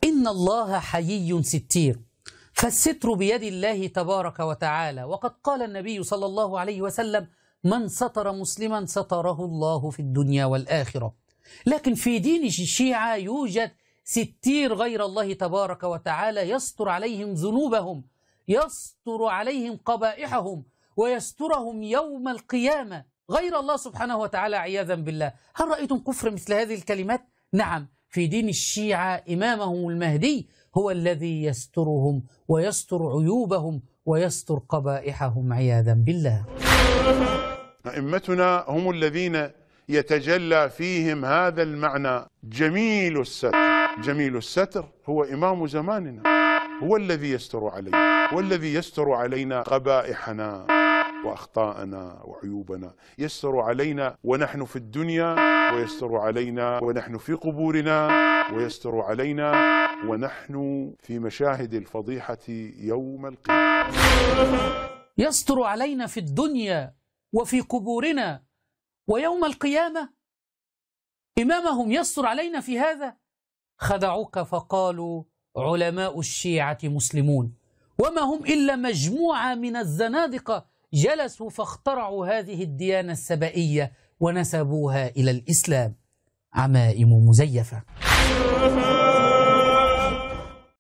إن الله حيي ستير، فالستر بيد الله تبارك وتعالى، وقد قال النبي صلى الله عليه وسلم: من ستر مسلما ستره الله في الدنيا والآخرة. لكن في دين الشيعة يوجد ستير غير الله تبارك وتعالى يستر عليهم ذنوبهم، يستر عليهم قبائحهم، ويسترهم يوم القيامة غير الله سبحانه وتعالى عياذا بالله. هل رأيتم كفر مثل هذه الكلمات؟ نعم، في دين الشيعة إمامهم المهدي هو الذي يسترهم ويستر عيوبهم ويستر قبائحهم عياذا بالله. أئمتنا هم الذين يتجلى فيهم هذا المعنى جميل الستر. جميل الستر هو إمام زماننا، هو الذي يستر علينا، والذي يستر علينا قبائحنا وأخطاءنا وعيوبنا، يستر علينا ونحن في الدنيا، ويستر علينا ونحن في قبورنا، ويستر علينا ونحن في مشاهد الفضيحة يوم القيامة. يستر علينا في الدنيا وفي قبورنا ويوم القيامة. إمامهم يستر علينا في هذا؟ خدعوك فقالوا علماء الشيعة مسلمون، وما هم إلا مجموعة من الزنادقة جلسوا فاخترعوا هذه الديانة السبائية ونسبوها إلى الإسلام. عمائم مزيفة.